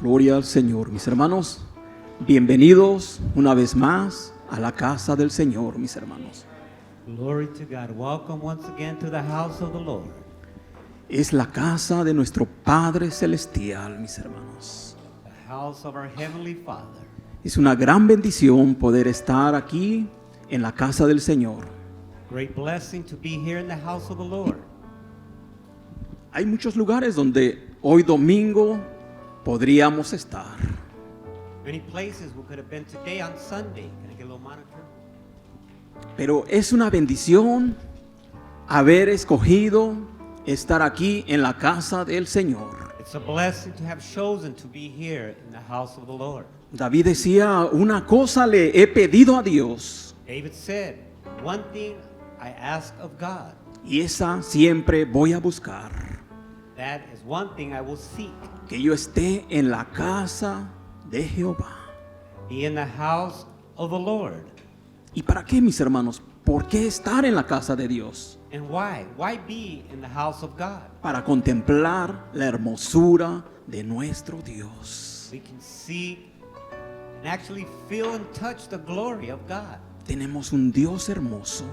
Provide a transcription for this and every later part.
Gloria al Señor, mis hermanos. Bienvenidos una vez más a la casa del Señor, mis hermanos. Glory to God. Welcome once again to the house of the Lord. Es la casa de nuestro Padre Celestial, mis hermanos. The house of our Heavenly Father. Es una gran bendición poder estar aquí en la casa del Señor. Great blessing to be here in the house of the Lord. Hay muchos lugares donde hoy domingo podríamos estar. Many places we could have been today on Sunday. Can I get a little monitor? Pero es una bendición haber escogido estar aquí en la casa del Señor. It's a blessing to have chosen to be here in the house of the Lord. David decía, una cosa le he pedido a Dios, David said, one thing I ask of God, y esa siempre voy a buscar, that is one thing I will seek, que yo esté en la casa de Jehová. be in the house of the Lord. ¿Y para qué, mis hermanos? ¿Por qué estar en la casa de Dios? And why? Why be in the house of God? Para contemplar la hermosura de nuestro Dios. We can see and actually feel and touch the glory of God. Tenemos un Dios hermoso,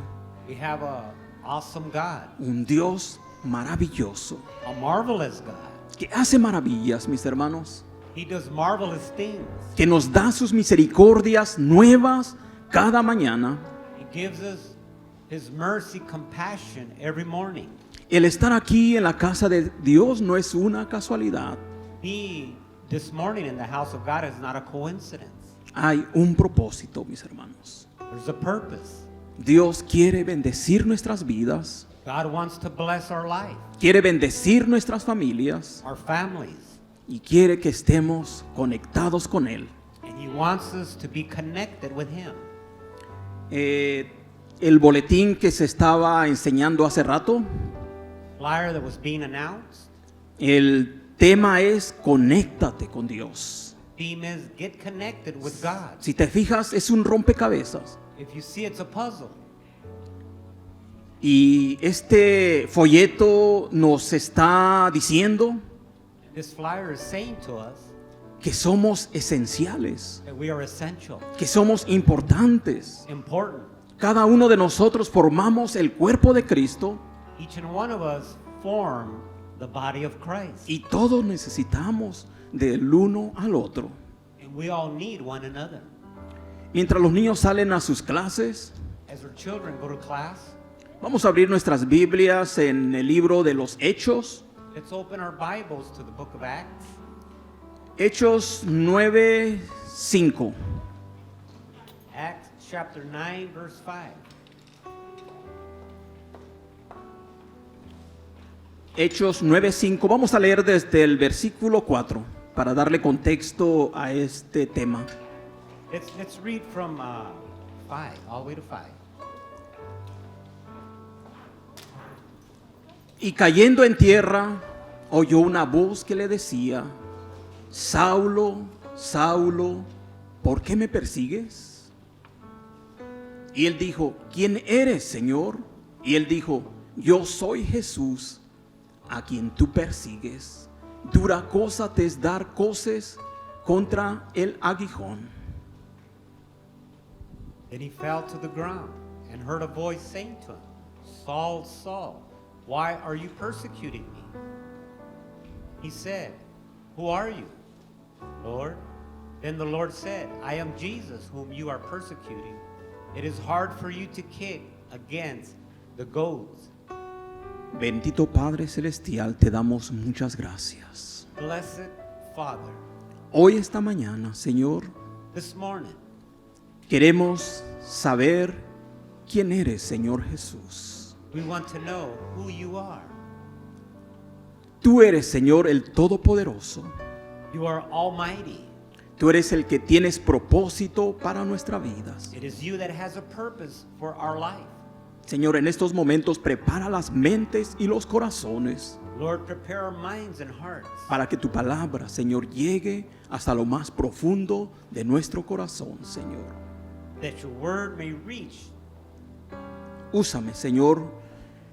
We have an awesome God, un Dios maravilloso, a marvelous God. que hace maravillas, mis hermanos, He does marvelous things. que nos da sus misericordias nuevas cada mañana. He gives us His mercy, compassion every morning. El estar aquí en la casa de Dios no es una casualidad. Be this morning in the house of God is not a coincidence. Hay un propósito, mis hermanos. There's a purpose. Dios quiere bendecir nuestras vidas, God wants to bless our life, quiere bendecir nuestras familias our families, y quiere que estemos conectados con Él. and He wants us to be connected with Him. El boletín que se estaba enseñando hace rato, Flyer that was being announced, el tema es conéctate con Dios. theme is get connected with God. Si te fijas, es un rompecabezas. If you see, it's a puzzle. Y este folleto nos está diciendo This flyer is saying to us que somos esenciales, that we are essential, que somos importantes. important. Cada uno de nosotros formamos el cuerpo de Cristo Each and one of us form the body of Christ, y todos necesitamos del uno al otro. and we all need one another. Mientras los niños salen a sus clases, As our children go to class, vamos a abrir nuestras Biblias en el libro de los Hechos. let's open our Bibles to the book of Acts. Hechos 9:5. Acts chapter 9, verse 5. Hechos 9:5. Vamos a leer desde el versículo 4 para darle contexto a este tema. Let's read from 5, all the way to 5. Y cayendo en tierra, oyó una voz que le decía: Saulo, Saulo, ¿por qué me persigues? Y él dijo: ¿Quién eres, Señor? Y él dijo: Yo soy Jesús, a quien tú persigues. Dura cosa te es dar coces contra el aguijón. Then he fell to the ground and heard a voice saying to him, Saul, Saul, why are you persecuting me? He said, Who are you, Lord? Then the Lord said, I am Jesus whom you are persecuting. It is hard for you to kick against the goads. Bendito Padre Celestial, te damos muchas gracias. Blessed Father, Hoy, esta mañana, Señor, this morning queremos saber quién eres, Señor Jesús. we want to know who you are. Tú eres, Señor, el Todopoderoso. You are almighty. Tú eres el que tienes propósito para nuestras vidas. It is you that has a purpose for our life. Señor, en estos momentos prepara las mentes y los corazones Lord, prepare our minds and hearts para que tu palabra, Señor, llegue hasta lo más profundo de nuestro corazón, Señor. that your word may reach Úsame, Señor,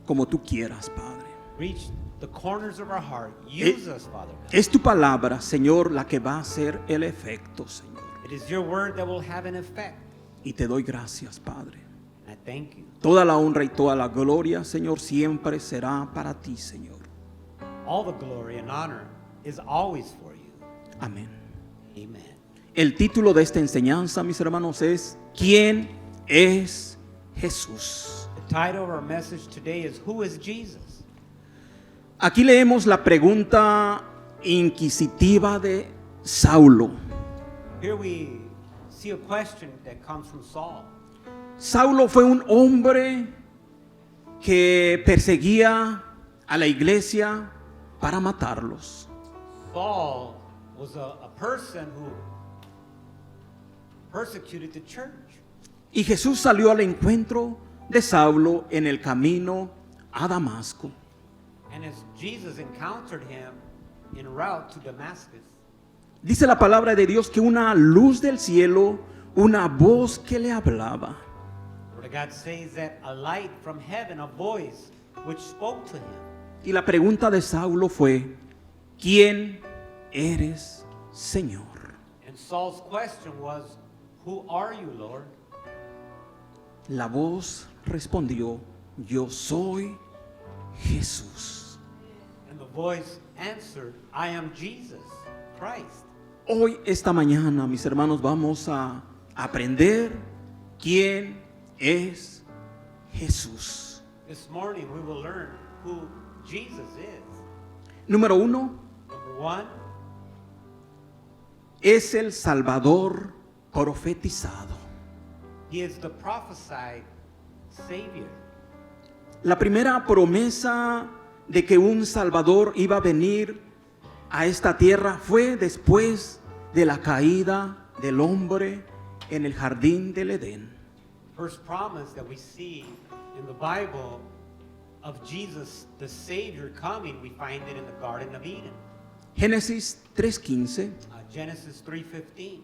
como tú quieras, Padre. reach the corners of our heart. Use us, Father God. Es tu palabra, Señor, la que va a hacer el efecto, Señor. It is your word that will have an effect. Y te doy gracias, Padre. And I thank you. Toda la honra y toda la gloria, Señor, siempre será para ti, Señor. All the glory and honor is always for you. Amén. Amen. El título de esta enseñanza, mis hermanos, es ¿Quién es Jesús? The title of our message today is Who is Jesus? Aquí leemos la pregunta inquisitiva de Saulo. Here we see a question that comes from Saul. Saulo fue un hombre que perseguía a la iglesia para matarlos. Saul was a person who persecuted the church. Y Jesús salió al encuentro de Saulo en el camino a Damasco. And as Jesus encountered him en route to Damascus, Dice la palabra de Dios que una luz del cielo, una voz que le hablaba. the Word of God says that a light from heaven, a voice which spoke to him. Y la pregunta de Saulo fue, ¿quién eres, Señor? And Saul's question was, Who are you, Lord? La voz respondió, yo soy Jesús. And the voice answered, I am Jesus Christ. Hoy, esta mañana, mis hermanos, vamos a aprender quién es Jesús. This morning we will learn who Jesus is. Número 1, Number one, es el Salvador profetizado. he is the prophesied Savior. La primera promesa de que un Salvador iba a venir a esta tierra fue después de la caída del hombre en el jardín del Edén. First promise that we see in the Bible of Jesus, the Savior coming, we find it in the Garden of Eden. Génesis 3:15. Genesis 3:15.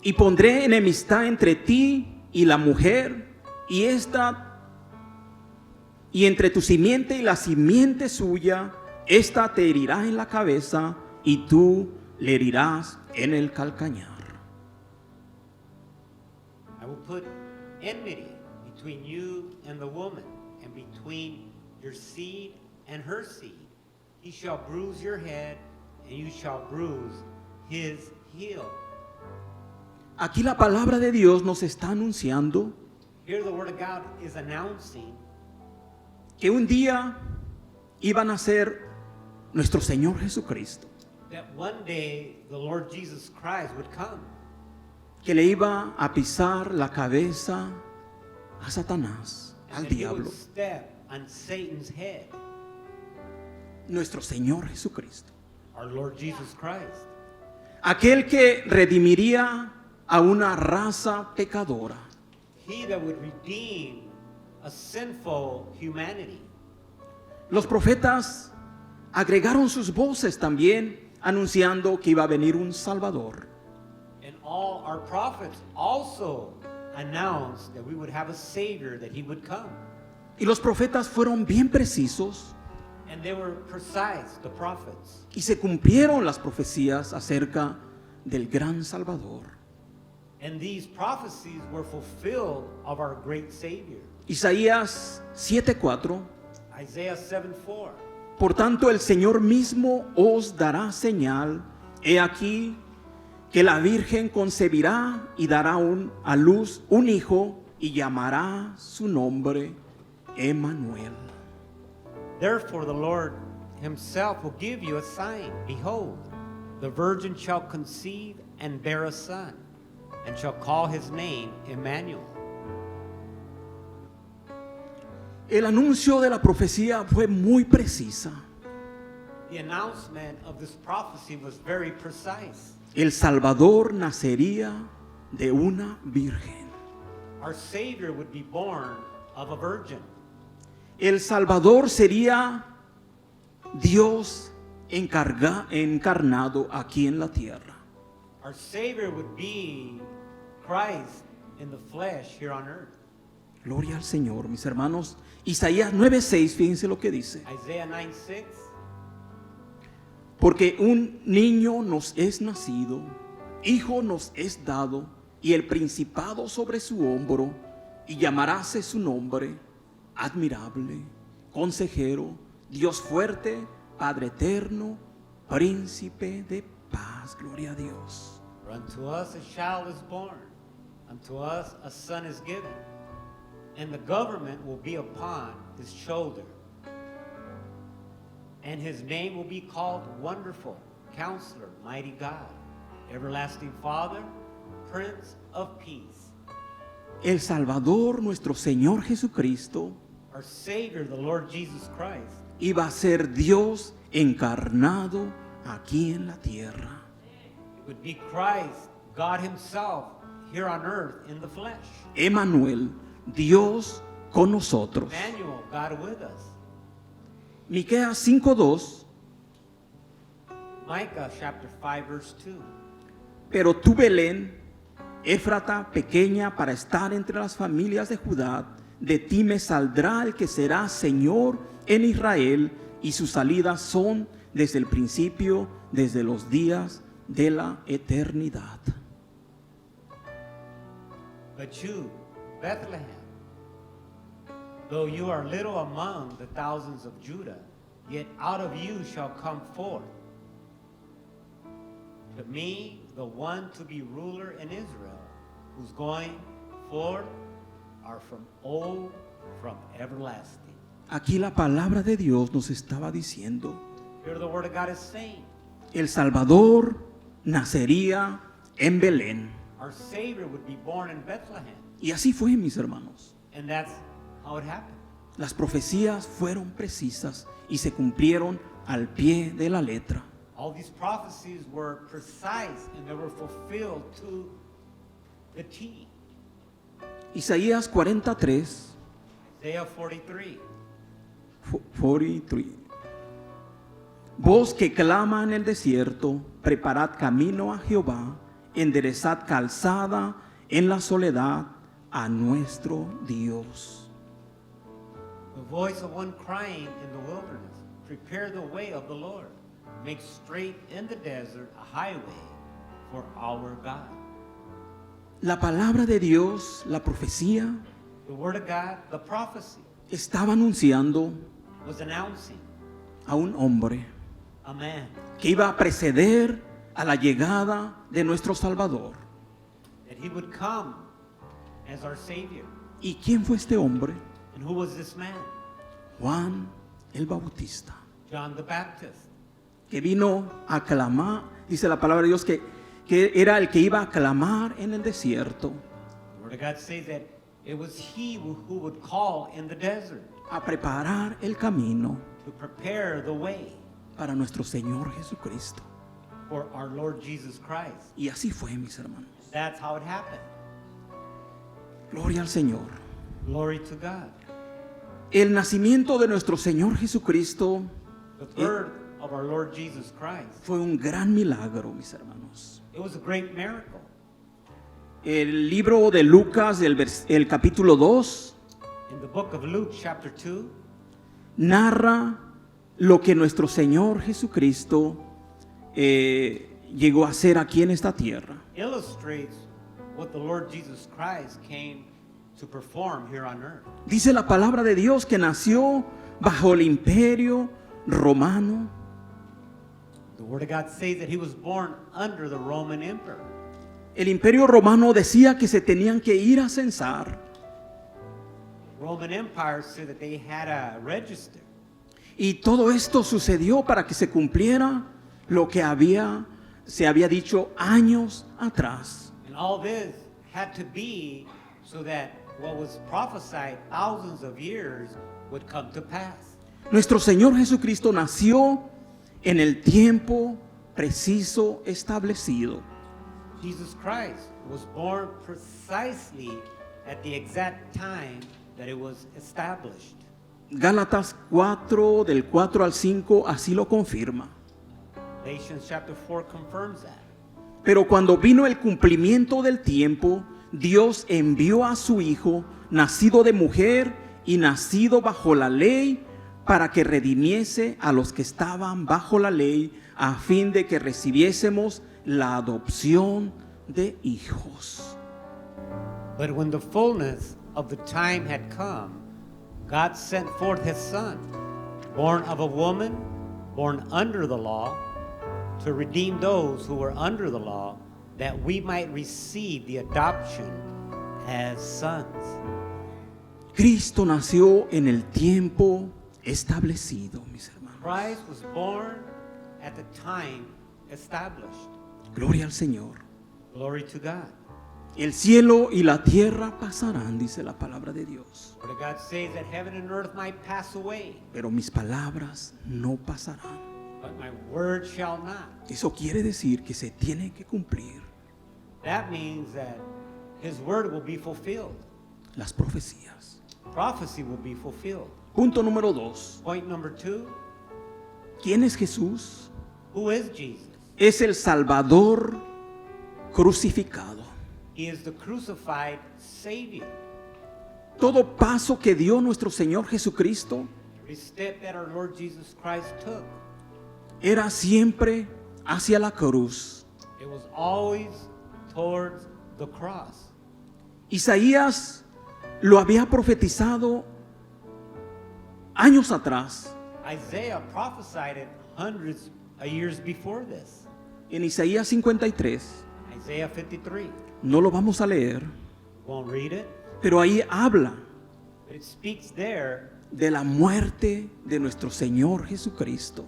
Y pondré enemistad entre ti y la mujer, y entre tu simiente y la simiente suya, esta te herirá en la cabeza y tú le herirás en el calcañar. I will put enmity between you and the woman, and between your seed and her seed. He shall bruise your head, and you shall bruise his heel. Aquí la palabra de Dios nos está anunciando Here the Word of God is announcing que un día iban a ser nuestro Señor Jesucristo, that one day the Lord Jesus Christ would come, que le iba a pisar la cabeza a Satanás, al and that he diablo. would step on Satan's head, Nuestro Señor Jesucristo, our Lord Jesus Christ, aquel que redimiría a una raza pecadora. he that would redeem a sinful humanity. Los profetas agregaron sus voces también anunciando que iba a venir un Salvador. And all our prophets also announced that we would have a Savior, that he would come. Y los profetas fueron bien precisos And they were precise, the prophets. y se cumplieron las profecías acerca del gran Salvador. And these prophecies were fulfilled of our great Savior. Isaías 7:4. Isaiah 7:4. Por tanto, el Señor mismo os dará señal. He aquí que la Virgen concebirá y dará a luz un hijo y llamará su nombre Emmanuel. Therefore the Lord himself will give you a sign. Behold, the virgin shall conceive and bear a son, and shall call his name Emmanuel. El anuncio de la profecía fue muy precisa. The announcement of this prophecy was very precise. El Salvador nacería de una virgen. Our Savior would be born of a virgin. El Salvador sería Dios encarnado aquí en la tierra. Our Savior would be Christ in the flesh here on earth. Gloria al Señor, mis hermanos. Isaías 9:6, fíjense lo que dice. Isaiah 9:6. Porque un niño nos es nacido, hijo nos es dado, y el principado sobre su hombro, y llamaráse su nombre, admirable, consejero, Dios fuerte, Padre eterno, príncipe de paz. Gloria a Dios. For unto us a child is born, unto us a son is given, and the government will be upon his shoulder. And his name will be called Wonderful, Counselor, Mighty God, Everlasting Father, Prince of Peace. El Salvador, nuestro Señor Jesucristo, Our Savior, the Lord Jesus Christ, iba a ser Dios encarnado aquí en la tierra. it would be Christ, God himself, here on earth in the flesh. Emmanuel, Dios con nosotros. Emmanuel, God with us. Miqueas 5:2. Micah chapter 5 verse 2. Pero tú, Belén, Éfrata, pequeña para estar entre las familias de Judá, de ti me saldrá el que será Señor en Israel, y sus salidas son desde el principio, desde los días de la eternidad. But you, Bethlehem, though you are little among the thousands of Judah, yet out of you shall come forth to me the one to be ruler in Israel, whose going forth are from old, from everlasting. Aquí la palabra de Dios nos estaba diciendo, Here the word of God is saying, el Salvador nacería en Belén. our Savior would be born in Bethlehem. Y así fue, mis hermanos. And that's how it happened. Las profecías fueron precisas y se cumplieron al pie de la letra. All these prophecies were precise and they were fulfilled to the T. Isaías 43, Isaiah 43. 43. Voz que clama en el desierto, preparad camino a Jehová, enderezad calzada en la soledad a nuestro Dios. The voice of one crying in the wilderness, prepare the way of the Lord. Make straight in the desert a highway for our God. La palabra de Dios, la profecía, The word of God, the prophecy, estaba anunciando was announcing a un hombre a man que iba a preceder a la llegada de nuestro Salvador. that he would come as our Savior. ¿Y quién fue este hombre? And who was this man? Juan el Bautista, John the Baptist. que vino a clamar, dice la palabra de Dios, que era el que iba a clamar en el desierto, The word of God says that it was he who would call in the desert a preparar el camino to prepare the way para nuestro Señor Jesucristo. for our Lord Jesus Christ. Y así fue, mis hermanos. That's how it happened. Gloria al Señor. Glory to God. El nacimiento de nuestro Señor Jesucristo The birth of our Lord Jesus Christ. fue un gran milagro, mis hermanos. It was a great miracle. El libro de Lucas, el capítulo 2, In the book of Luke chapter 2, narra lo que nuestro Señor Jesucristo llegó a hacer aquí en esta tierra. illustrates what the Lord Jesus Christ came to perform here on earth. Dice la palabra de Dios que nació bajo el imperio romano. The word of God says that he was born under the Roman emperor. El imperio romano decía que se tenían que ir a censar. The Roman Empire said that they had a register. Y todo esto sucedió para que se cumpliera lo que se había dicho años atrás. And all this had to be so that what was prophesied thousands of years would come to pass. Nuestro Señor Jesucristo nació en el tiempo preciso establecido. Jesus Christ was born precisely at the exact time that it was established. Gálatas 4, del 4 al 5, así lo confirma. Galatians chapter 4 confirms that. Pero cuando vino el cumplimiento del tiempo, Dios envió a su Hijo, nacido de mujer y nacido bajo la ley, para que redimiese a los que estaban bajo la ley, a fin de que recibiésemos la adopción de hijos. But when the fullness of the time had come, God sent forth his Son, born of a woman, born under the law, to redeem those who were under the law, that we might receive the adoption as sons. Cristo nació en el tiempo establecido, mis hermanos. Christ was born at the time established. Gloria al Señor. Glory to God. El cielo y la tierra pasarán, dice la palabra de Dios. For God says that heaven and earth might pass away, Pero mis palabras no pasarán. but my word shall not. Eso quiere decir que se tiene que cumplir That means that his word will be fulfilled. las profecías. Prophecy will be fulfilled. Punto número 2. Point number 2, ¿Quién es Jesús? who is Jesus? Es el Salvador crucificado. He is the crucified Savior. Todo paso que dio nuestro Señor Jesucristo Every step that our Lord Jesus Christ took, era siempre hacia la cruz. it was always towards the cross. Isaías lo había profetizado años atrás. Isaiah prophesied it hundreds of years before this. En Isaías 53, Isaiah 53. no lo vamos a leer, Won't read it, pero ahí habla but it speaks there de la muerte de nuestro Señor Jesucristo.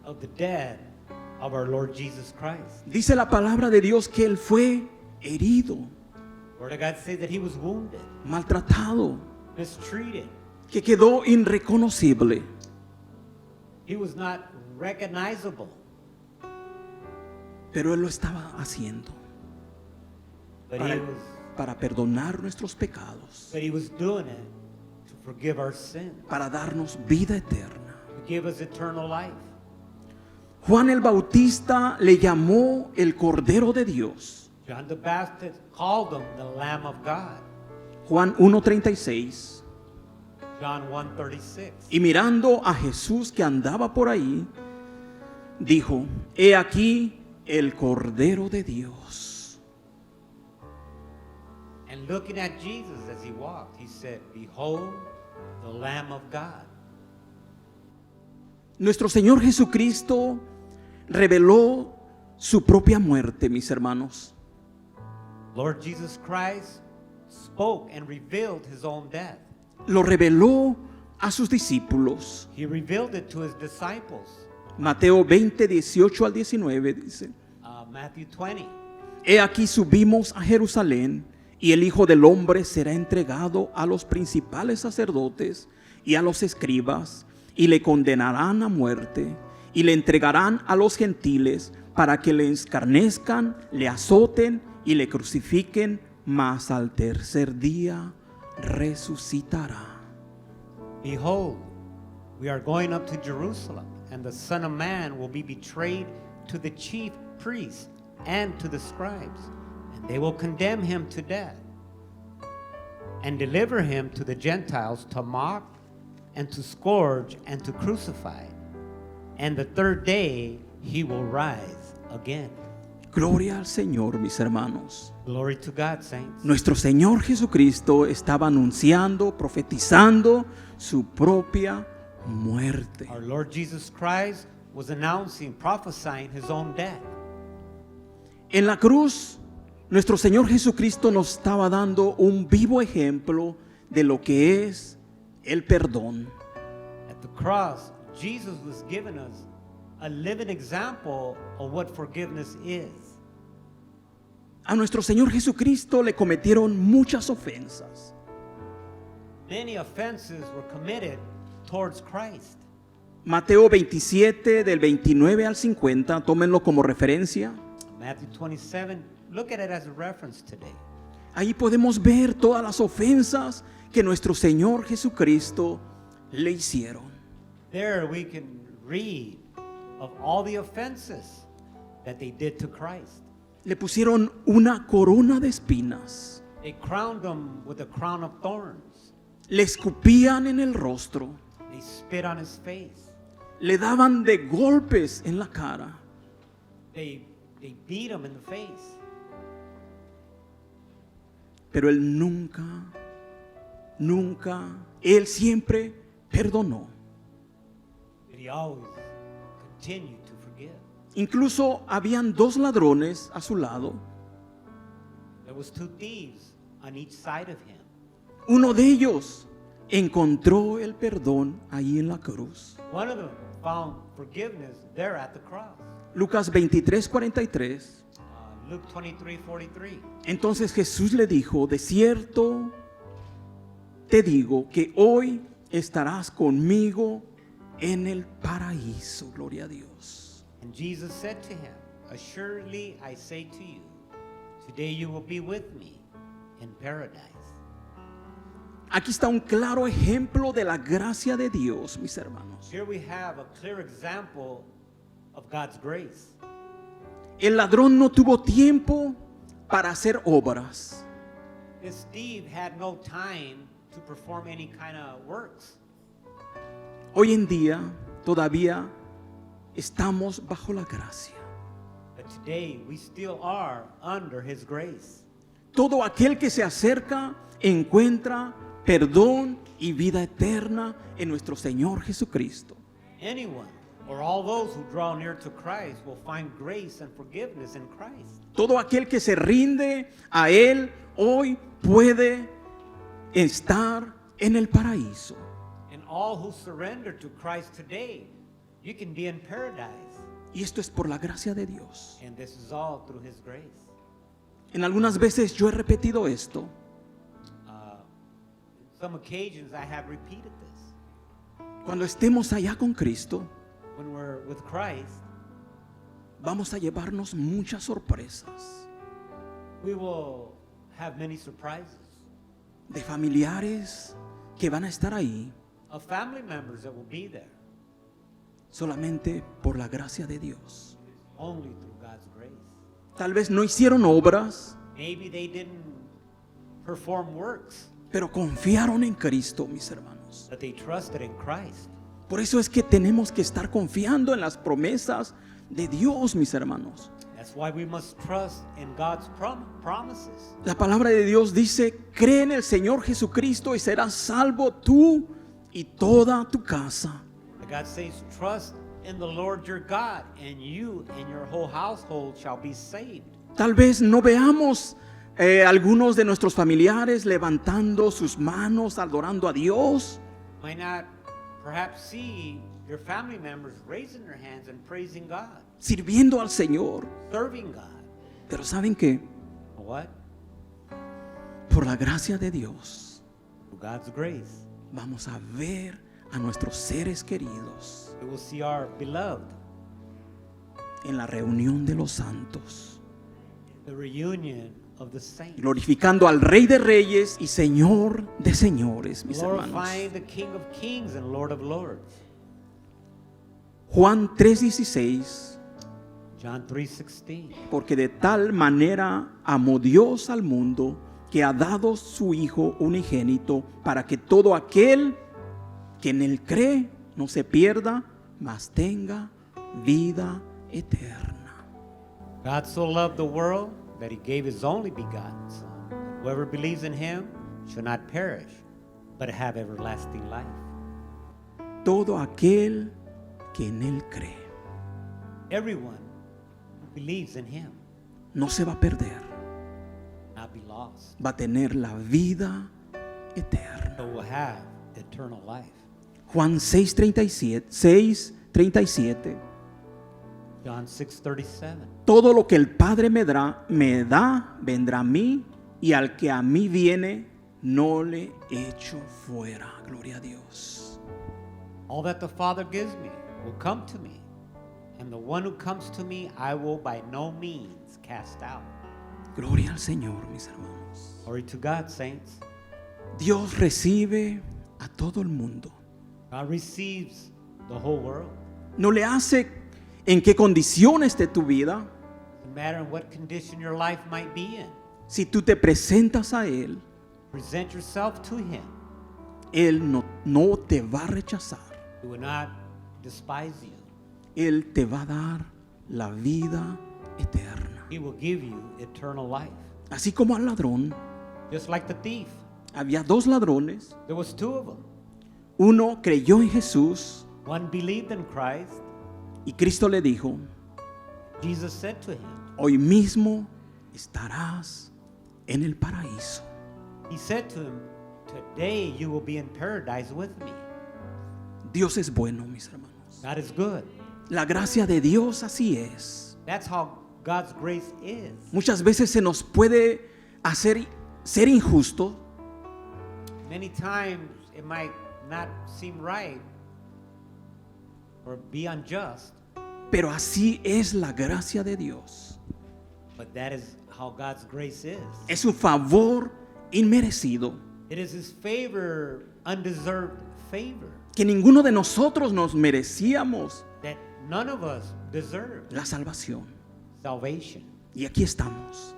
of the death of our Lord Jesus Christ. Dice la palabra de Dios que Él fue herido, Word of God says that he was wounded, maltratado, mistreated. que quedó irreconocible. He was not recognizable, Pero Él lo estaba haciendo but para, he was para perdonar nuestros pecados, doing it to forgive our sin, para darnos vida eterna. to give us eternal life. Juan el Bautista le llamó el Cordero de Dios. John the Baptist called him the Lamb of God. Juan 1:36. John 1:36. Y mirando a Jesús que andaba por ahí, dijo: He aquí el Cordero de Dios. And looking at Jesus as he walked, he said, "Behold, the Lamb of God." Nuestro Señor Jesucristo reveló su propia muerte, mis hermanos. Lord Jesus Christ spoke and revealed his own death. Lo reveló a sus discípulos. He revealed it to his disciples. Mateo 20:18-19 dice: Matthew 20. He aquí subimos a Jerusalén, y el Hijo del Hombre será entregado a los principales sacerdotes y a los escribas, y le condenarán a muerte, y le entregarán a los gentiles para que le escarnezcan, le azoten y le crucifiquen, mas al tercer día resucitará. Behold, we are going up to Jerusalem, and the Son of Man will be betrayed to the chief priests and to the scribes, and they will condemn him to death and deliver him to the Gentiles to mock and to scourge and to crucify. And the third day he will rise again. Gloria al Señor, mis hermanos. Glory to God, saints. Nuestro Señor Jesucristo estaba anunciando, profetizando su propia muerte. Our Lord Jesus Christ was announcing, prophesying his own death. En la cruz, nuestro Señor Jesucristo nos estaba dando un vivo ejemplo de lo que es el perdón. At the cross, Jesus was giving us a living example of what forgiveness is. A nuestro Señor Jesucristo le cometieron muchas ofensas. Many offenses were committed towards Christ. Mateo 27, del 29 al 50, tómenlo como referencia. Matthew 27, look at it as a reference today. Ahí podemos ver todas las ofensas que nuestro Señor Jesucristo le hicieron. There we can read of all the offenses that they did to Christ. Le pusieron una corona de espinas. They crowned him with a crown of thorns. le escupían en el rostro, They spit on his face. le daban de golpes en la cara. They beat him in the face. Pero él él siempre perdonó. But he always continued to forgive. Incluso habían dos ladrones a su lado. There was 2 thieves on each side of him. Uno de ellos encontró el perdón ahí en la cruz. One of them found forgiveness there at the cross. Lucas 23:43. Luke 23:43. Entonces Jesús le dijo: de cierto te digo que hoy estarás conmigo en el paraíso. Gloria a Dios. And Jesus said to him, assuredly I say to you, today you will be with me in paradise. Aquí está un claro ejemplo de la gracia de Dios, mis hermanos. Here we have a clear example of God's grace. El ladrón no tuvo tiempo para hacer obras. This thief had no time to perform any kind of works. Hoy en día todavía estamos bajo la gracia. But today we still are under his grace. Todo aquel que se acerca encuentra perdón y vida eterna en nuestro Señor Jesucristo. Anyone or all those who draw near to Christ will find grace and forgiveness in Christ. Todo aquel que se rinde a Él hoy puede estar en el paraíso. And all who surrender to Christ today, you can be in paradise. Y esto es por la gracia de Dios. And this is all through his grace. En algunas veces yo he repetido esto. Some occasions I have repeated this. Cuando estemos allá con Cristo, When we're with Christ, vamos a llevarnos muchas sorpresas we will have many surprises de familiares que van a estar ahí of family members that will be there solamente por la gracia de Dios. only through God's grace. Tal vez no hicieron obras, Maybe they didn't perform works, pero confiaron en Cristo, mis hermanos. but they trusted in Christ. Por eso es que tenemos que estar confiando en las promesas de Dios, mis hermanos. That's why we must trust in God's promises. La palabra de Dios dice: cree en el Señor Jesucristo y serás salvo tú y toda tu casa. God says, trust in the Lord your God, and you and your whole household shall be saved. Tal vez no veamos algunos de nuestros familiares levantando sus manos, adorando a Dios. Might not perhaps see your family members raising their hands and praising God, Sirviendo al Señor. serving God. Pero ¿saben qué? What? Por la gracia de Dios Through God's grace, vamos a ver a nuestros seres queridos we will see our beloved, en la reunión de los santos, the reunion of the saints, glorificando al Rey de Reyes y Señor de Señores, mis hermanos. glorifying the King of Kings and Lord of Lords. Juan 3:16. John 3:16. Porque de tal manera amó Dios al mundo que ha dado su Hijo unigénito para que todo aquel que en él cree no se pierda, mas tenga vida eterna. God so loved the world that he gave his only begotten Son. Whoever believes in him shall not perish, but have everlasting life. Todo aquel que en él cree Everyone who believes in him no se va a perder, will not be lost, va a tener la vida eterna. but will have eternal life. Juan 6:37. John 6:37. Todo lo que el Padre me da, vendrá a mí, y al que a mí viene, no le echo fuera. Gloria a Dios. All that the Father gives me will come to me, and the one who comes to me I will by no means cast out. Gloria al Señor, mis hermanos. Glory to God, saints. Dios recibe a todo el mundo. God receives the whole world. No le hace en qué condición esté tu vida. No matter in what condition your life might be in. Si tú te presentas a Él, present yourself to Him, Él no te va a rechazar. He will not despise you. Él te va a dar la vida eterna. He will give you eternal life. Así como al ladrón, Just like the thief, había dos ladrones. there was two of them. Uno creyó en Jesús One believed in Christ. y Cristo le dijo, Jesus said to him, hoy mismo estarás en el paraíso. He said to him, today you will be in paradise with me. Dios es bueno, mis hermanos. God is good. La gracia de Dios así es. That's how God's grace is. Muchas veces se nos puede hacer ser injusto, Many times it might not seem right or be unjust, pero así es la gracia de Dios. but that is how God's grace is. Es un favor inmerecido It is His favor, undeserved favor, que ninguno de nosotros nos merecíamos that none of us deserve la salvación. salvation. Y aquí estamos,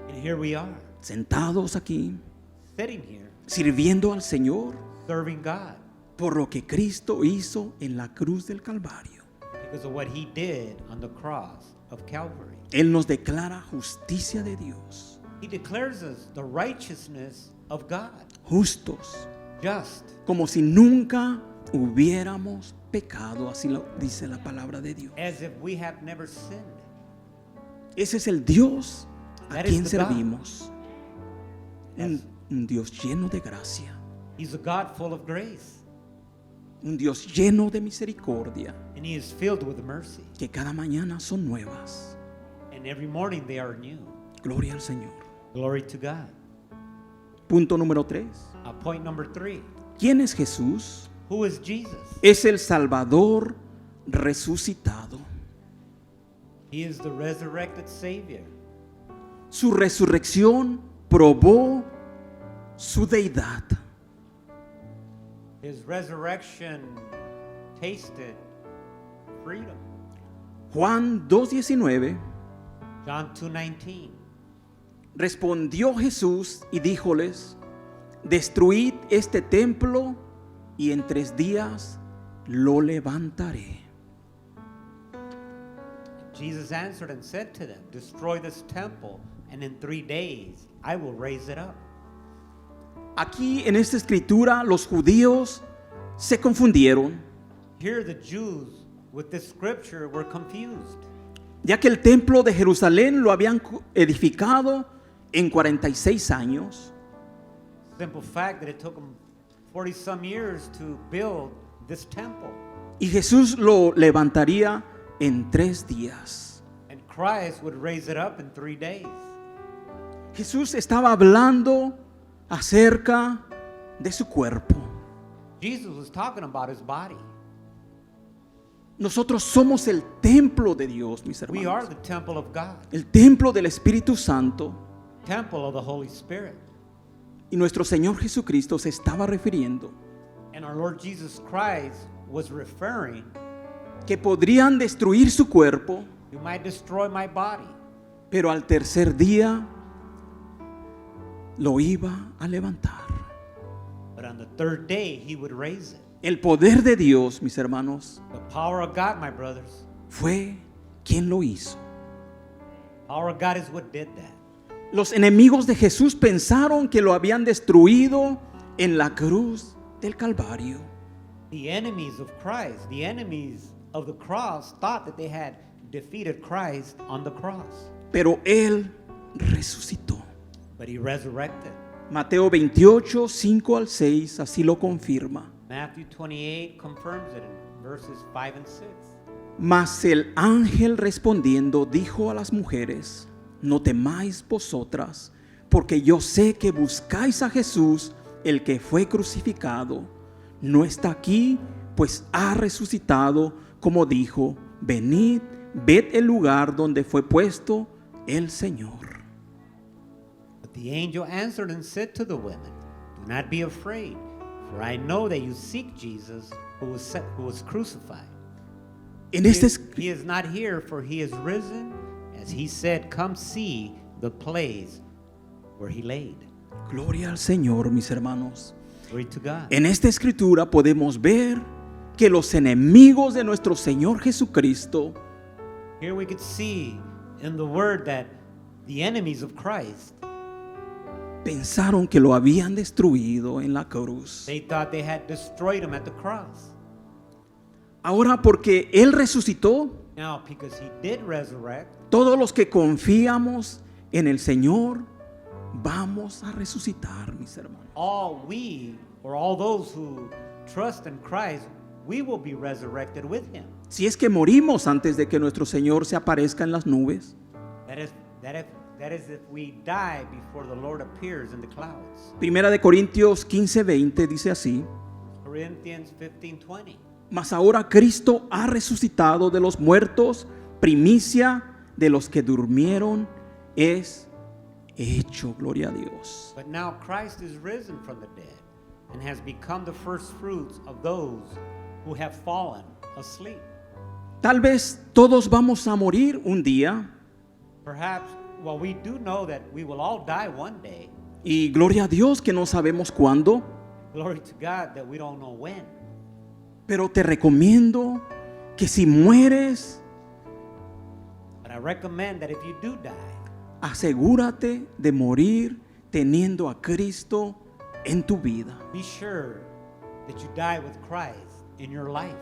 And here we are, sentados aquí, sitting here, sirviendo al Señor serving God por lo que Cristo hizo en la cruz del Calvario. because of what He did on the cross of Calvary. Él nos declara justicia de Dios, He declares us the righteousness of God, justos, just, como si nunca hubiéramos pecado, así lo dice la palabra de Dios. as if we have never sinned. Ese es el Dios a That is quien the God. servimos. Yes. Un Dios lleno de gracia, He's a God full of grace, un Dios lleno de misericordia, and He is filled with mercy. que cada mañana son nuevas. And every morning they are new. Gloria al Señor. Glory to God. Punto número 3. Point number 3. ¿Quién es Jesús? Who is Jesus? Es el Salvador resucitado. He is the resurrected Savior. Su resurrección probó su deidad. His resurrection tasted freedom. Juan 2:19. John 2:19. Respondió Jesús y díjoles: destruid este templo y en 3 días lo levantaré. Jesus answered and said to them, destroy this temple, and in 3 days I will raise it up. Aquí en esta escritura los judíos se confundieron, Here the Jews with this scripture were confused, ya que el templo de Jerusalén lo habían edificado en 46 años. simple fact that it took them 40 some years to build this temple, Y Jesús lo levantaría en 3 días. and Christ would raise it up in 3 days. Jesús estaba hablando acerca de su cuerpo. Jesus was talking about his body. Nosotros somos el templo de Dios, mis We are hermanos. the temple of God, El templo del Espíritu Santo. temple of the Holy Spirit. Y nuestro Señor Jesucristo se estaba refiriendo And our Lord Jesus Christ was referring, que podrían destruir su cuerpo, you might destroy my body, pero al tercer día lo iba a levantar. but on the 3rd day he would raise it. El poder de Dios, mis hermanos, The power of God, my brothers, fue quien lo hizo. power of God is what did that. Los enemigos de Jesús pensaron que lo habían destruido en la cruz del Calvario. The enemies of Christ, the enemies of the cross, thought that they had defeated Christ on the cross, Pero Él resucitó. but he resurrected. Mateo 28, 5 al 6, así lo confirma. Matthew 28 confirms it in verses 5 and 6. Mas el ángel respondiendo dijo a las mujeres: no temáis vosotras, porque yo sé que buscáis a Jesús, el que fue crucificado. No está aquí, pues ha resucitado, como dijo. Venid, ved el lugar donde fue puesto el Señor. But the angel answered and said to the women, do not be afraid, for I know that you seek Jesus who was crucified. En este He is not here, for he is risen, as he said, come see the place where he laid. Gloria al Señor, mis hermanos. Glory to God. En esta escritura podemos ver que los enemigos de nuestro Señor Jesucristo Here we could see in the word that the enemies of Christ, pensaron que lo habían destruido en la cruz. they thought they had destroyed him at the cross. Ahora, porque Él resucitó, Now, because he did resurrect, todos los que confiamos en el Señor vamos a resucitar, mis hermanos. all we, or all those who trust in Christ, we will be resurrected with him. Si es que morimos antes de que nuestro Señor se aparezca en las nubes. That is if we die before the Lord appears in the clouds. Primera de Corintios 15:20 dice así: Corinthians 15:20. Mas ahora Cristo ha resucitado de los muertos, primicia de los que durmieron es hecho. Gloria a Dios. But now Christ is risen from the dead and has become the first fruits of those who have fallen asleep. Tal vez todos vamos a morir un día, Perhaps, well, we do know that we will all die one day. y gloria a Dios que no sabemos cuándo, Glory to God that we don't know when. pero te recomiendo que si mueres, But I recommend that if you do die, asegúrate de morir teniendo a Cristo en tu vida, be sure that you die with Christ in your life,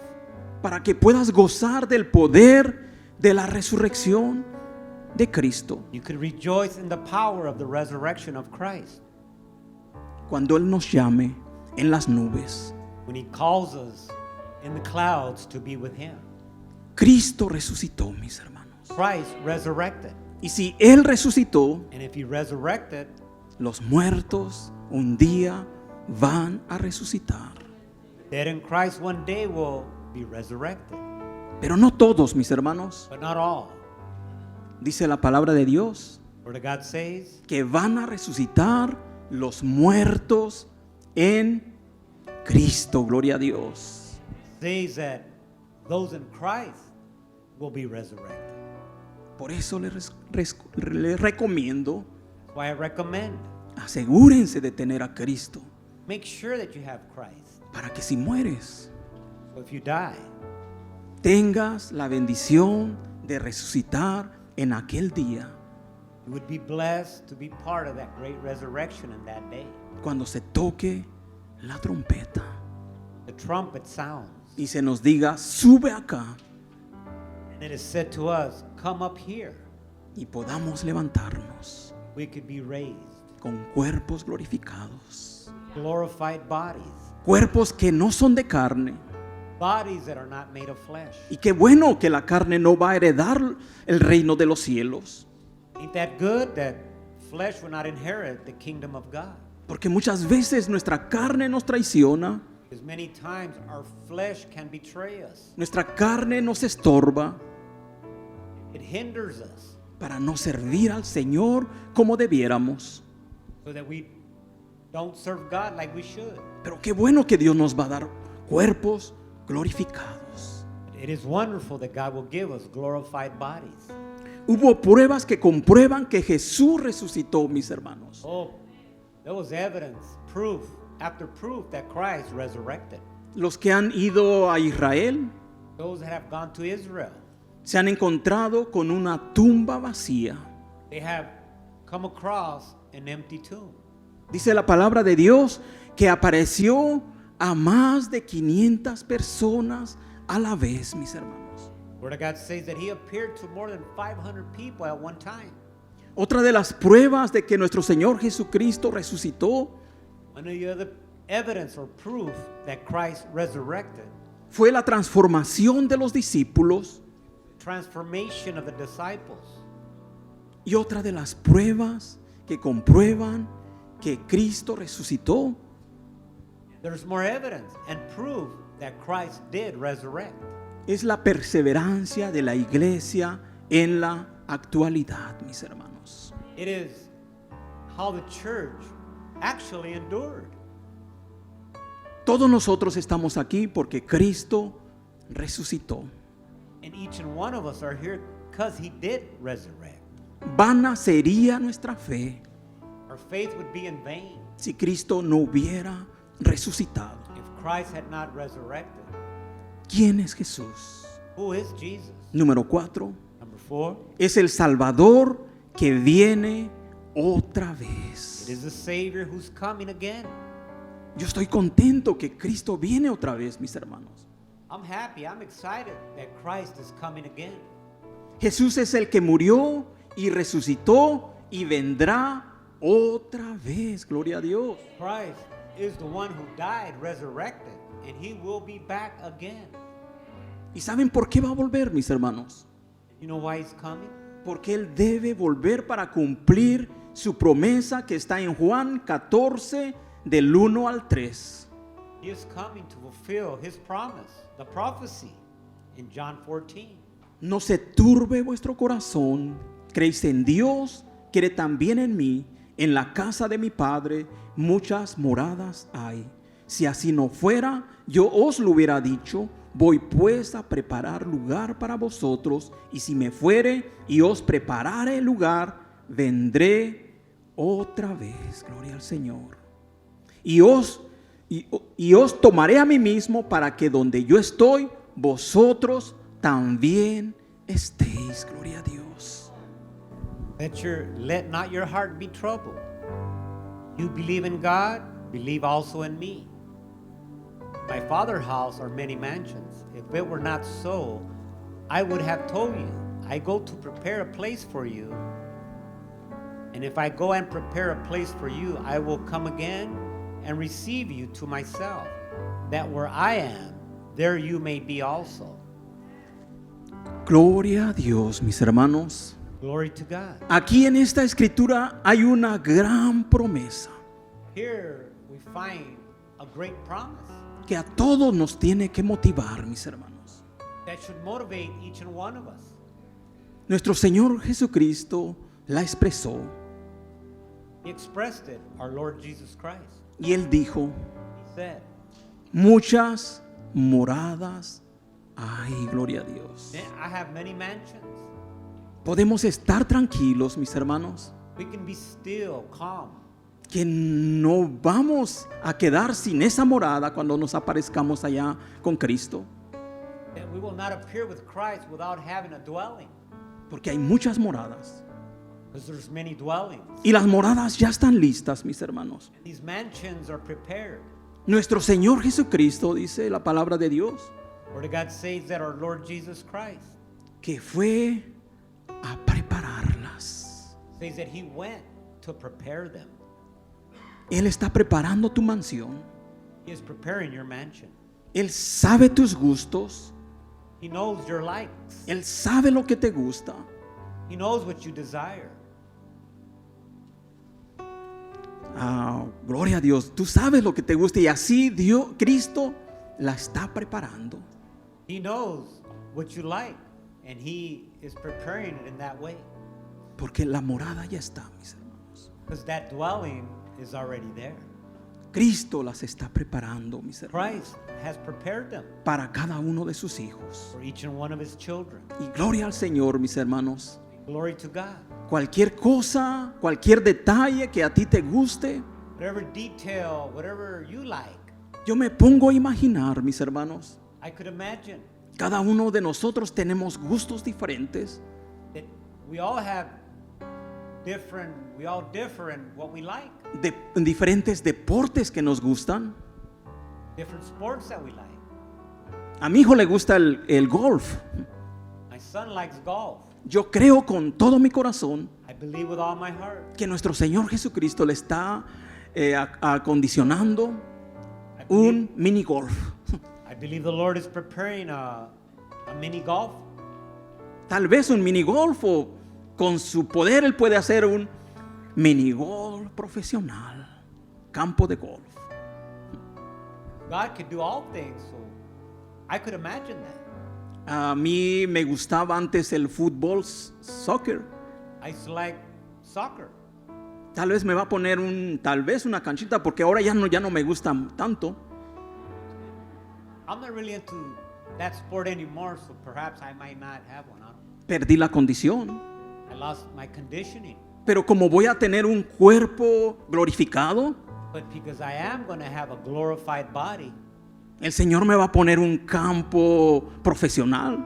para que puedas gozar del poder de la resurrección de Cristo. you could rejoice in the power of the resurrection of Christ Cuando Él nos llame en las nubes. when he calls us in the clouds to be with him. Cristo resucitó, mis hermanos. Christ resurrected. Y si Él resucitó, And if he resurrected, los muertos un día van a resucitar. dead in Christ one day will be resurrected. Pero no todos, mis hermanos. But not all. Dice la palabra de Dios Word of God says que van a resucitar los muertos en Cristo. Gloria a Dios. that those in Christ will be resurrected. Por eso les recomiendo, That's why I recommend, asegúrense de tener a Cristo, make sure that you have Christ. para que si mueres, So if you die, tengas la bendición de resucitar en aquel día, you would be blessed to be part of that great resurrection in that day. cuando se toque la trompeta The trumpet sounds, y se nos diga, sube acá, and it is said to us, come up here. y podamos levantarnos We could be raised, con cuerpos glorificados, glorified bodies, cuerpos que no son de carne. bodies that are not made of flesh. Y qué bueno que la carne no va a heredar el reino de los cielos, Ain't that good that flesh will not inherit the kingdom of God? porque muchas veces nuestra carne nos traiciona, Because many times our flesh can betray us. nuestra carne nos estorba It hinders us para no servir al Señor como debiéramos. so that we don't serve God like we should. Pero qué bueno que Dios nos va a dar cuerpos glorificados. It is wonderful that God will give us glorified bodies. Hubo pruebas que comprueban que Jesús resucitó, mis hermanos. Oh, there was evidence, proof after proof that Christ resurrected. Los que han ido a Israel Those that have gone to Israel, se han encontrado con una tumba vacía. they have come across an empty tomb. Dice la palabra de Dios que apareció a más de 500 personas a la vez, mis hermanos. Word of God says that he appeared to more than 500 people at one time. Otra de las pruebas de que nuestro Señor Jesucristo resucitó One of the other evidence or proof that Christ resurrected, fue la transformación de los discípulos. transformation of the disciples. Y otra de las pruebas que comprueban que Cristo resucitó There's more evidence and proof that Christ did resurrect. es la perseverancia de la iglesia en la actualidad, mis hermanos. It is how the church actually endured. Todos nosotros estamos aquí porque Cristo resucitó. And each and one of us are here because he did resurrect. Vana sería nuestra fe Our faith would be in vain si Cristo no hubiera resucitado. if Christ had not resurrected. ¿Quién es Jesús? Who is Jesus? Número 4. Number 4, Es el Salvador que viene otra vez. it is the Savior who's coming again. Yo estoy contento que Cristo viene otra vez, mis hermanos. I'm happy, I'm excited that Christ is coming again. Jesús es el que murió y resucitó y vendrá otra vez. Gloria a Dios. Christ is the one who died, resurrected, and he will be back again. ¿Y saben por qué va a volver, mis hermanos? You know why he's coming? Porque Él debe volver para cumplir su promesa que está en Juan 14, del 1 al 3. He is coming to fulfill his promise, the prophecy in John 14. No se turbe vuestro corazón, creéis en Dios, cree también en mí. En la casa de mi Padre muchas moradas hay. Si así no fuera, yo os lo hubiera dicho. Voy pues a preparar lugar para vosotros, y si me fuere y os preparare el lugar, vendré otra vez. Gloria al Señor. Y os tomaré a mí mismo, para que donde yo estoy, vosotros también estéis. Gloria a Dios. Let not your heart be troubled. You believe in God, believe also in me. My Father's house are many mansions. If it were not so, I would have told you. I go to prepare a place for you. And if I go and prepare a place for you, I will come again and receive you to myself, that where I am, there you may be also. Gloria a Dios, mis hermanos. Glory to God. Aquí en esta escritura hay una gran promesa Here we find a great promise que a todos nos tiene que motivar, mis hermanos. that should motivate each and one of us. Nuestro Señor Jesucristo la expresó He expressed it, our Lord Jesus Christ. y Él dijo: He said, muchas moradas hay. Gloria a Dios. I have many mansions. Podemos estar tranquilos, mis hermanos, We can be still, calm. que no vamos a quedar sin esa morada cuando nos aparezcamos allá con Cristo, That we will not appear with Christ without having a dwelling. porque hay muchas moradas Because there's many dwellings. y las moradas ya están listas, mis hermanos. These mansions are prepared. Nuestro Señor Jesucristo, dice la palabra de Dios, Word of God says that our Lord Jesus Christ que fue a prepararlas. says that he went to prepare them. Él está preparando tu mansión. He is preparing your mansion. Él sabe tus gustos. He knows your likes. Él sabe lo que te gusta. He knows what you desire. Gloria a Dios. Tú sabes lo que te gusta y así Dios, Cristo la está preparando. He knows what you like, and he is preparing it in that way. Porque la morada ya está, mis hermanos. Because that dwelling is already there. Cristo las está preparando, mis hermanos, Christ has prepared them para cada uno de sus hijos. for each and one of his children. Y gloria al Señor, mis hermanos. Glory to God. Cualquier cosa, cualquier detalle que a ti te guste, Whatever detail, whatever you like, yo me pongo a imaginar, mis hermanos. I could imagine Cada uno de nosotros tenemos gustos diferentes. that we all differ in what we like, De diferentes deportes que nos gustan. different sports that we like. A mi hijo le gusta el golf. My son likes golf. Yo creo con todo mi corazón I believe with all my heart. que nuestro Señor Jesucristo le está acondicionando I un mini golf. believe the Lord is preparing a mini golf. Tal vez un mini golf, o con su poder Él puede hacer un mini golf profesional, campo de golf. God could do all things, so I could imagine that. A mí me gustaba antes el fútbol, soccer. I used to like soccer. Tal vez me va a poner tal vez una canchita, porque ahora ya no me gusta tanto. I'm not really into that sport anymore, so perhaps I might not have one. Perdí la condición. I lost my conditioning. pero como voy a tener un cuerpo glorificado, But because I am going to have a glorified body, el Señor me va a poner un campo profesional.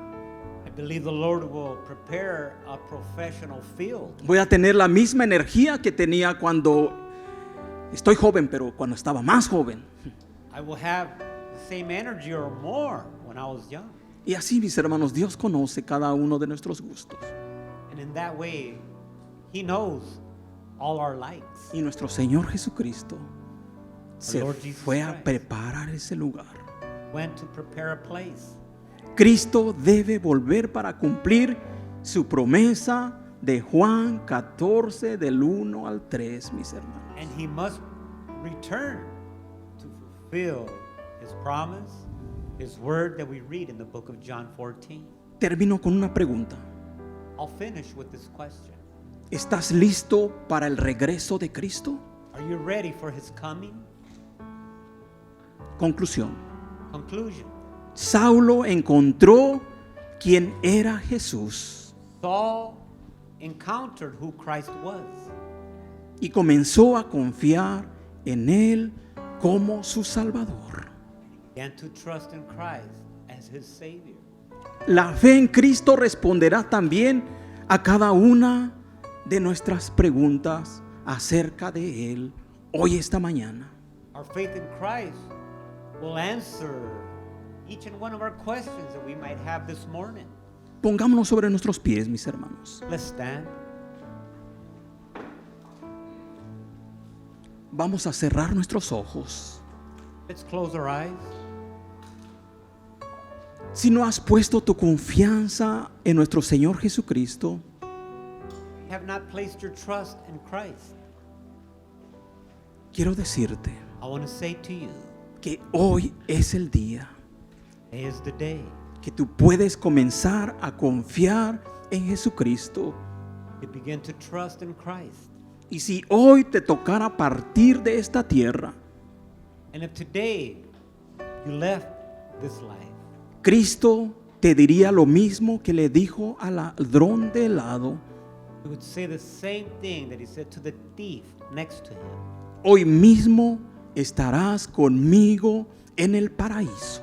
I believe the Lord will prepare a professional field. Voy a tener la misma energía que tenía cuando estoy joven, pero cuando estaba más joven. I will have the same energy or more when I was young. Y así, mis hermanos, Dios conoce cada uno de nuestros gustos. And in that way, He knows all our likes. Y nuestro Señor Jesucristo se Lord Jesus fue a Christ. preparar ese lugar. Went to prepare a place. Cristo debe volver para cumplir su promesa de Juan 14, del 1 al 3, mis hermanos. And He must return to fulfill His promise, His word that we read in the book of John 14. Termino con una pregunta. I'll finish with this question. ¿Estás listo para el regreso de Cristo? Are you ready for His coming? Conclusión. Conclusion. Saulo encontró quién era Jesús Saul encountered who Christ was y comenzó a confiar en Él como su Salvador. and to trust in Christ as His Savior. La fe en Cristo responderá también a cada una de nuestras preguntas acerca de Él hoy, esta mañana. Our faith in Christ will answer each and one of our questions that we might have this morning. Pongámonos sobre nuestros pies, mis hermanos. Let's stand. Vamos a cerrar nuestros ojos. Let's close our eyes. Si no has puesto tu confianza en nuestro Señor Jesucristo, Have not placed your trust in Christ. quiero decirte I want to say to you, que hoy es el día today is the day que tú puedes comenzar a confiar en Jesucristo. to begin to trust in Christ. Y si hoy te tocara partir de esta tierra, And if today you left this life, Cristo te diría lo mismo que le dijo al ladrón de helado: He would say the same thing that He said to the thief next to him. hoy mismo estarás conmigo en el paraíso.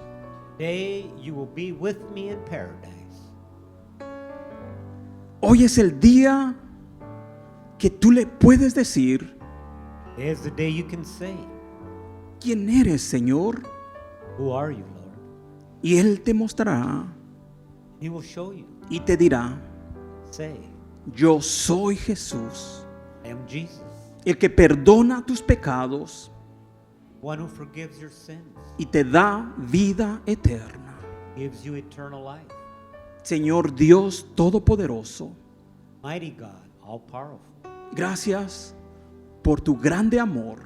Today you will be with me in paradise. Hoy es el día que tú le puedes decir: Today is the day you can say, ¿quién eres, Señor? who are you, Lord? Y Él te mostrará He will show you. y te dirá: Say, yo soy Jesús, I am Jesus, el que perdona tus pecados one who forgives your sins, y te da vida eterna. gives you eternal life. Señor Dios Todopoderoso, Mighty God, all powerful. gracias por tu grande amor.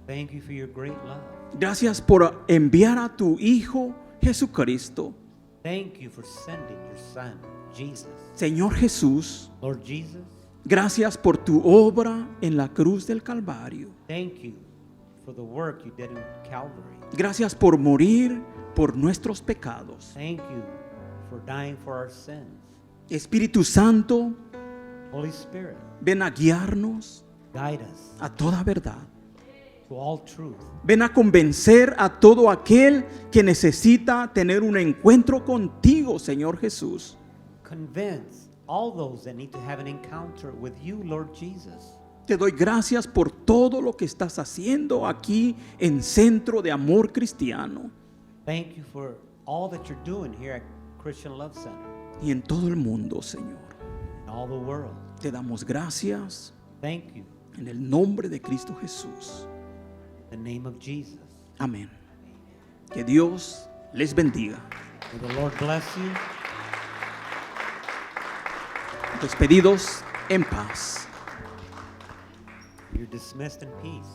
Thank you for your great love. Gracias por enviar a tu Hijo Jesucristo. Thank you for sending your Son, Jesus. Señor Jesús, Lord Jesus, gracias por tu obra en la cruz del Calvario. thank you for the work you did in Calvary. Gracias por morir por nuestros pecados. Thank you for dying for our sins. Espíritu Santo, Holy Spirit, ven a guiarnos guide us a toda verdad. to all truth. Ven a convencer a todo aquel que necesita tener un encuentro contigo, Señor Jesús. Convince all those that need to have an encounter with you, Lord Jesus. Te doy gracias por todo lo que estás haciendo aquí en Centro de Amor Cristiano Thank you for all that you're doing here at Christian Love Center y en todo el mundo, Señor. and all the world. Te damos gracias Thank you en el nombre de Cristo Jesús. in the name of Jesus. Amén. Que Dios les bendiga. May the Lord bless you. Despedidos en paz. You're dismissed in peace.